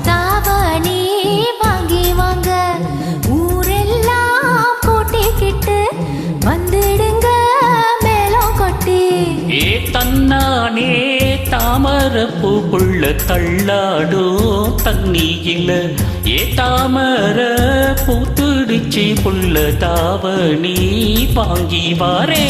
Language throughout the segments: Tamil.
தாவணி வாங்கி வாங்க. ஊரெல்லாம் கூட்டிக்கிட்டு வந்துடுங்க மேளம் கொட்டி. ஏ தன்னானே தாமரப்பூ புள்ள தள்ளாடும் தண்ணியில. ஏ தாமர பூத்துடிச்சு புள்ள தாவணி வாங்கி வாரே.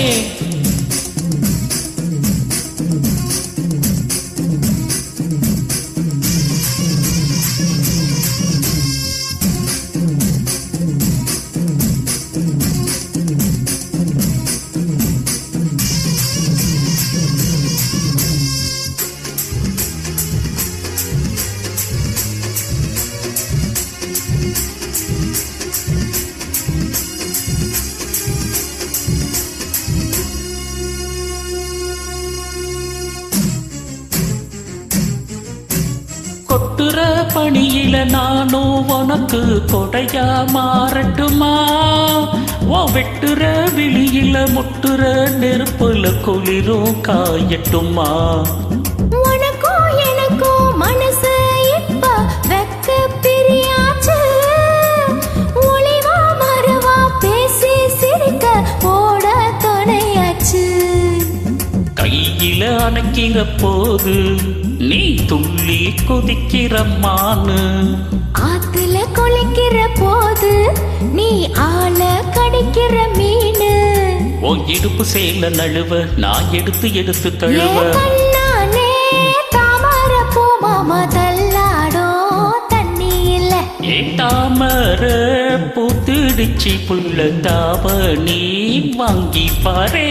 கொட்டுற பணியில நானும் உனக்கு கொடையா மாறட்டுமா? ஓ வெட்டுற விழியில முட்டுற நெருப்புல குளிரும் காயட்டுமா? உனக்கும் எனக்கும் மனசு இப்ப வெக்க பிரியாச்சு. ஒளிவா மறுவா பேசி சிரிக்க ஓட துணையாச்சு. கையில அணைக்கிற போது நீ துள்ளி கொதிக்கிற மானு. ஆத்துல குளிக்கிற போது நீ ஆள கடிக்கிற மீனு. உன் இடுப்பு சேல நழுவ நான் எடுத்து எடுத்து தழுவ. கண்ணானே தாமரப்பூ மாமா தள்ளாடோ தண்ணி இல்ல. ஏ தாமர பூத்துடிச்சு புள்ள தாவணி வாங்கி பாரே.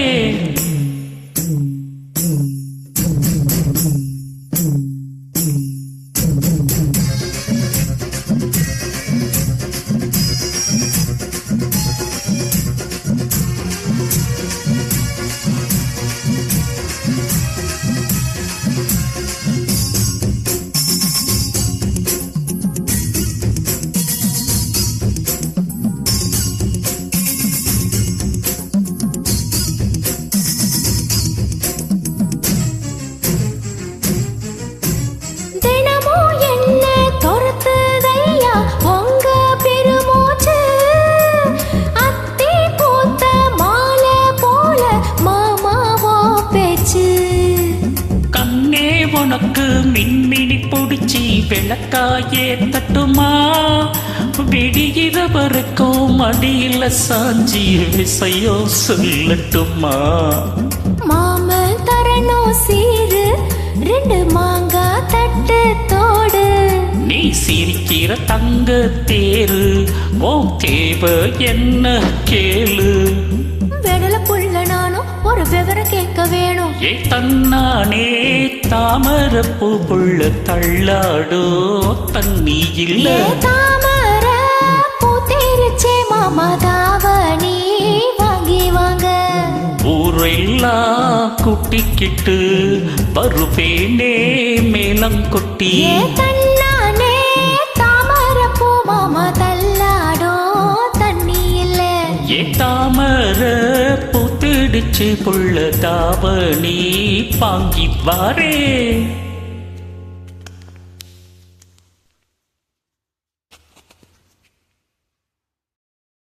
உனக்கு மின்மினி பிடிச்சி விளக்காயே தட்டுமா? விடிகிற வரைக்கும் மடியில சாஞ்சி விசையோ சொல்லட்டுமா? மாமன் தரணும் சீரு 2 மாங்கா தட்டு தோடு. நீ சிரிக்கிற தங்க தேரு ஓ தேவை என்ன கேளு. வெடல புள்ள நானும் ஒரு விவரம் கேட்க வேணும். ஏ தன்னானே தாமரப்பூ புள்ள தள்ளாடோ தண்ணி இல்ல. தாமர பூத்தேரிச்சே மாமா தாவணி வாங்கி வாங்க. ஊரெல்லாம் குட்டிக்கிட்டு வருவேனே மேளம் கொட்டி. தன்னானே தாமரப்பூ மாமா தள்ளாடோ தண்ணி இல்ல. ஏ தாமர பூத்திடுச்சு புள்ள தாவணி வாங்கி வாரே.